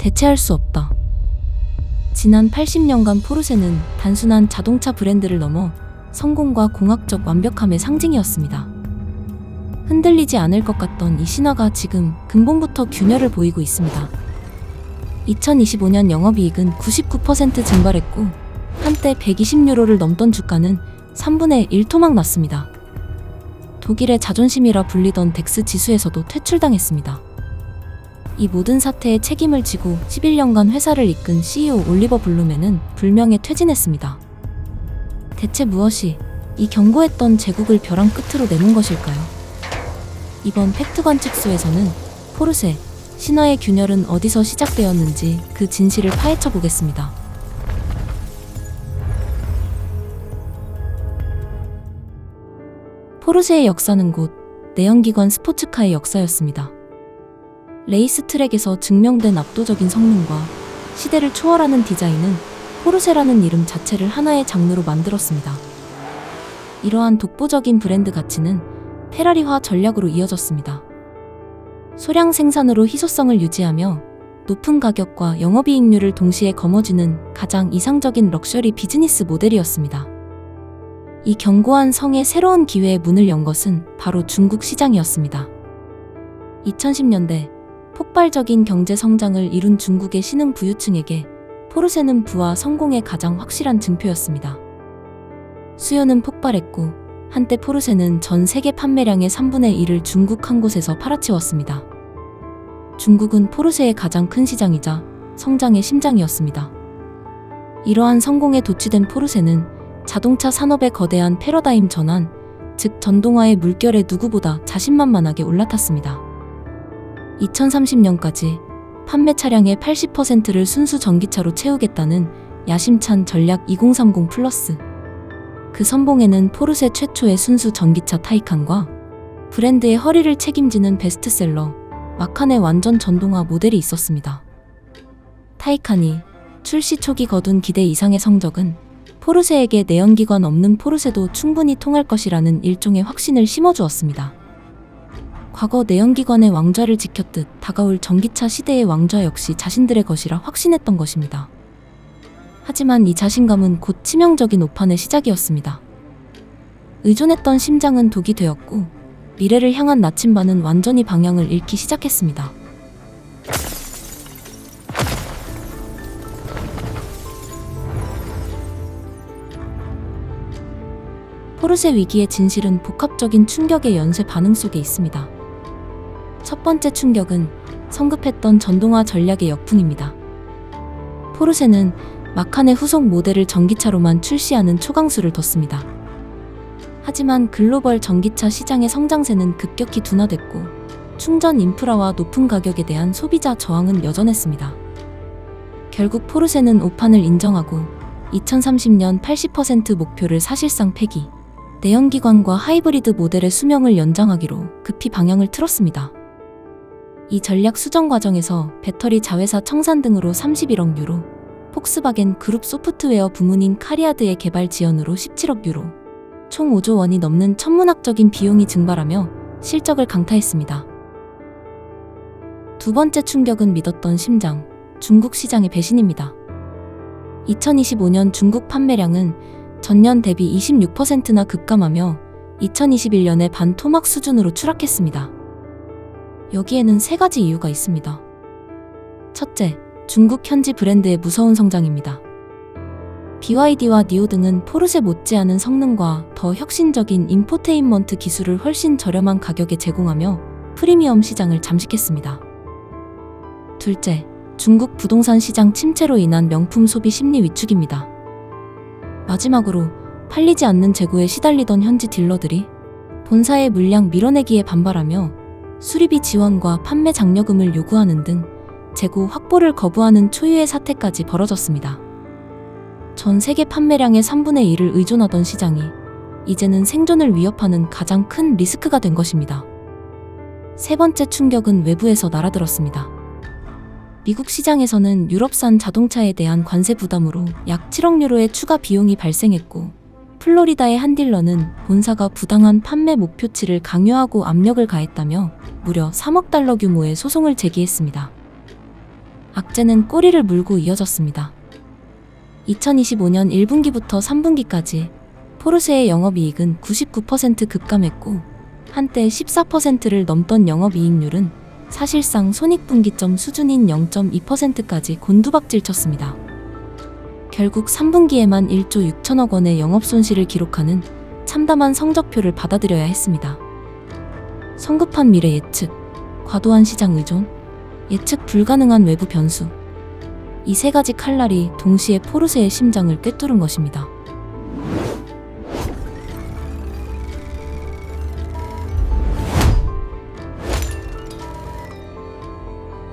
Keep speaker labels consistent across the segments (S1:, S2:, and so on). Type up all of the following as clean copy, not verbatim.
S1: 대체할 수 없다. 지난 80년간 포르쉐는 단순한 자동차 브랜드를 넘어 성공과 공학적 완벽함의 상징이었습니다. 흔들리지 않을 것 같던 이 신화가 지금 근본부터 균열을 보이고 있습니다. 2025년 영업이익은 99% 증발했고 한때 120유로를 넘던 주가는 3분의 1 토막 났습니다. 독일의 자존심이라 불리던 덱스 지수에서도 퇴출당했습니다. 이 모든 사태에 책임을 지고 11년간 회사를 이끈 CEO 올리버 블룸에는 불명예 퇴진했습니다. 대체 무엇이 이 견고했던 제국을 벼랑 끝으로 내몬 것일까요? 이번 팩트 관측소에서는 포르쉐, 신화의 균열은 어디서 시작되었는지 그 진실을 파헤쳐 보겠습니다. 포르쉐의 역사는 곧 내연기관 스포츠카의 역사였습니다. 레이스트랙에서 증명된 압도적인 성능과 시대를 초월하는 디자인은 포르쉐라는 이름 자체를 하나의 장르로 만들었습니다. 이러한 독보적인 브랜드 가치는 페라리화 전략으로 이어졌습니다. 소량 생산으로 희소성을 유지하며 높은 가격과 영업이익률을 동시에 거머쥐는 가장 이상적인 럭셔리 비즈니스 모델이었습니다. 이 견고한 성에 새로운 기회의 문을 연 것은 바로 중국 시장이었습니다. 2010년대 폭발적인 경제 성장을 이룬 중국의 신흥 부유층에게 포르쉐는 부와 성공의 가장 확실한 증표였습니다. 수요는 폭발했고 한때 포르쉐는 전 세계 판매량의 3분의 1을 중국 한 곳에서 팔아치웠습니다. 중국은 포르쉐의 가장 큰 시장이자 성장의 심장이었습니다. 이러한 성공에 도취된 포르쉐는 자동차 산업의 거대한 패러다임 전환, 즉 전동화의 물결에 누구보다 자신만만하게 올라탔습니다. 2030년까지 판매 차량의 80%를 순수 전기차로 채우겠다는 야심찬 전략 2030 플러스. 그 선봉에는 포르쉐 최초의 순수 전기차 타이칸과 브랜드의 허리를 책임지는 베스트셀러 마칸의 완전 전동화 모델이 있었습니다. 타이칸이 출시 초기 거둔 기대 이상의 성적은 포르쉐에게 내연기관 없는 포르쉐도 충분히 통할 것이라는 일종의 확신을 심어주었습니다. 과거 내연기관의 왕좌를 지켰듯 다가올 전기차 시대의 왕좌 역시 자신들의 것이라 확신했던 것입니다. 하지만 이 자신감은 곧 치명적인 오판의 시작이었습니다. 의존했던 심장은 독이 되었고 미래를 향한 나침반은 완전히 방향을 잃기 시작했습니다. 포르쉐 위기의 진실은 복합적인 충격의 연쇄 반응 속에 있습니다. 첫 번째 충격은 성급했던 전동화 전략의 역풍입니다. 포르쉐는 마칸의 후속 모델을 전기차로만 출시하는 초강수를 뒀습니다. 하지만 글로벌 전기차 시장의 성장세는 급격히 둔화됐고 충전 인프라와 높은 가격에 대한 소비자 저항은 여전했습니다. 결국 포르쉐는 오판을 인정하고 2030년 80% 목표를 사실상 폐기, 내연기관과 하이브리드 모델의 수명을 연장하기로 급히 방향을 틀었습니다. 이 전략 수정 과정에서 배터리 자회사 청산 등으로 31억 유로, 폭스바겐 그룹 소프트웨어 부문인 카리아드의 개발 지원으로 17억 유로, 총 5조 원이 넘는 천문학적인 비용이 증발하며 실적을 강타했습니다. 두 번째 충격은 믿었던 심장, 중국 시장의 배신입니다. 2025년 중국 판매량은 전년 대비 26%나 급감하며 2021년에 반토막 수준으로 추락했습니다. 여기에는 세 가지 이유가 있습니다. 첫째, 중국 현지 브랜드의 무서운 성장입니다. BYD와 니오 등은 포르쉐 못지않은 성능과 더 혁신적인 인포테인먼트 기술을 훨씬 저렴한 가격에 제공하며 프리미엄 시장을 잠식했습니다. 둘째, 중국 부동산 시장 침체로 인한 명품 소비 심리 위축입니다. 마지막으로 팔리지 않는 재고에 시달리던 현지 딜러들이 본사의 물량 밀어내기에 반발하며 수리비 지원과 판매 장려금을 요구하는 등 재고 확보를 거부하는 초유의 사태까지 벌어졌습니다. 전 세계 판매량의 3분의 1을 의존하던 시장이 이제는 생존을 위협하는 가장 큰 리스크가 된 것입니다. 세 번째 충격은 외부에서 날아들었습니다. 미국 시장에서는 유럽산 자동차에 대한 관세 부담으로 약 7억 유로의 추가 비용이 발생했고, 플로리다의 한 딜러는 본사가 부당한 판매 목표치를 강요하고 압력을 가했다며 무려 3억 달러 규모의 소송을 제기했습니다. 악재는 꼬리를 물고 이어졌습니다. 2025년 1분기부터 3분기까지 포르쉐의 영업이익은 99% 급감했고 한때 14%를 넘던 영업이익률은 사실상 손익분기점 수준인 0.2%까지 곤두박질 쳤습니다. 결국 3분기에만 1조 6천억 원의 영업손실을 기록하는 참담한 성적표를 받아들여야 했습니다. 성급한 미래 예측, 과도한 시장 의존, 예측 불가능한 외부 변수. 이 세 가지 칼날이 동시에 포르쉐의 심장을 꿰뚫은 것입니다.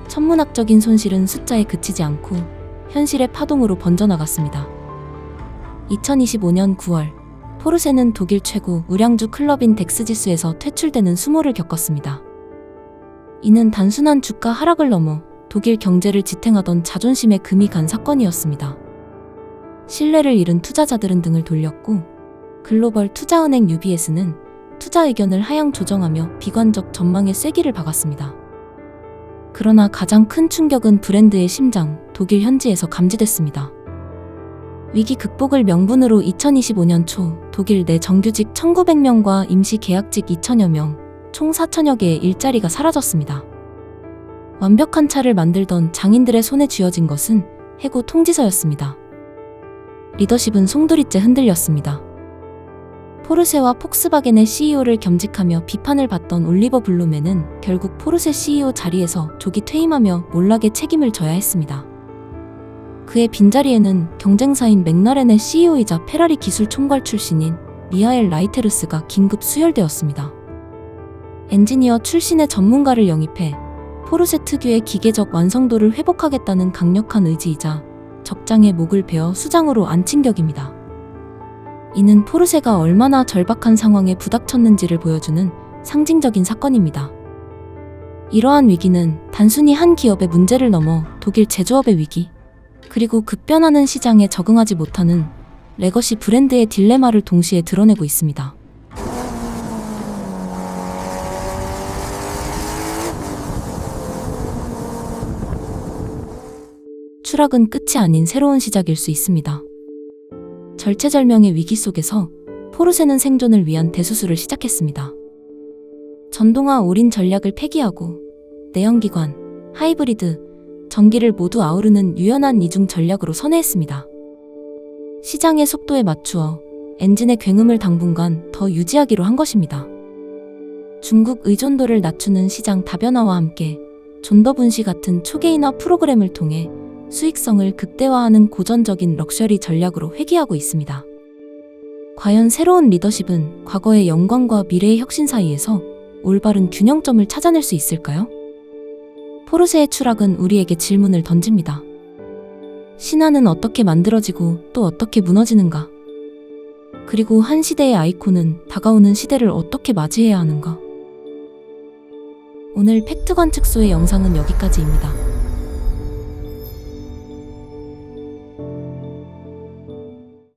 S1: 천문학적인 손실은 숫자에 그치지 않고 현실의 파동으로 번져나갔습니다. 2025년 9월, 포르쉐는 독일 최고 우량주 클럽인 덱스지수에서 퇴출되는 수모를 겪었습니다. 이는 단순한 주가 하락을 넘어 독일 경제를 지탱하던 자존심에 금이 간 사건이었습니다. 신뢰를 잃은 투자자들은 등을 돌렸고 글로벌 투자은행 UBS는 투자 의견을 하향 조정하며 비관적 전망에 쐐기를 박았습니다. 그러나 가장 큰 충격은 브랜드의 심장, 독일 현지에서 감지됐습니다. 위기 극복을 명분으로 2025년 초 독일 내 정규직 1,900명과 임시 계약직 2,000여 명, 총 4,000여 개의 일자리가 사라졌습니다. 완벽한 차를 만들던 장인들의 손에 쥐어진 것은 해고 통지서였습니다. 리더십은 송두리째 흔들렸습니다. 포르쉐와 폭스바겐의 CEO를 겸직하며 비판을 받던 올리버 블룸에는 결국 포르쉐 CEO 자리에서 조기 퇴임하며 몰락의 책임을 져야 했습니다. 그의 빈자리에는 경쟁사인 맥라렌의 CEO이자 페라리 기술 총괄 출신인 미하엘 라이테르스가 긴급 수혈되었습니다. 엔지니어 출신의 전문가를 영입해 포르쉐 특유의 기계적 완성도를 회복하겠다는 강력한 의지이자 적장의 목을 베어 수장으로 앉힌 격입니다. 이는 포르쉐가 얼마나 절박한 상황에 부닥쳤는지를 보여주는 상징적인 사건입니다. 이러한 위기는 단순히 한 기업의 문제를 넘어 독일 제조업의 위기, 그리고 급변하는 시장에 적응하지 못하는 레거시 브랜드의 딜레마를 동시에 드러내고 있습니다. 추락은 끝이 아닌 새로운 시작일 수 있습니다. 절체절명의 위기 속에서 포르쉐는 생존을 위한 대수술을 시작했습니다. 전동화 올인 전략을 폐기하고 내연기관, 하이브리드, 전기를 모두 아우르는 유연한 이중 전략으로 선회했습니다. 시장의 속도에 맞추어 엔진의 굉음을 당분간 더 유지하기로 한 것입니다. 중국 의존도를 낮추는 시장 다변화와 함께 존더 분시 같은 초개인화 프로그램을 통해 수익성을 극대화하는 고전적인 럭셔리 전략으로 회귀하고 있습니다. 과연 새로운 리더십은 과거의 영광과 미래의 혁신 사이에서 올바른 균형점을 찾아낼 수 있을까요? 포르쉐의 추락은 우리에게 질문을 던집니다. 신화는 어떻게 만들어지고 또 어떻게 무너지는가? 그리고 한 시대의 아이콘은 다가오는 시대를 어떻게 맞이해야 하는가? 오늘 팩트 관측소의 영상은 여기까지입니다.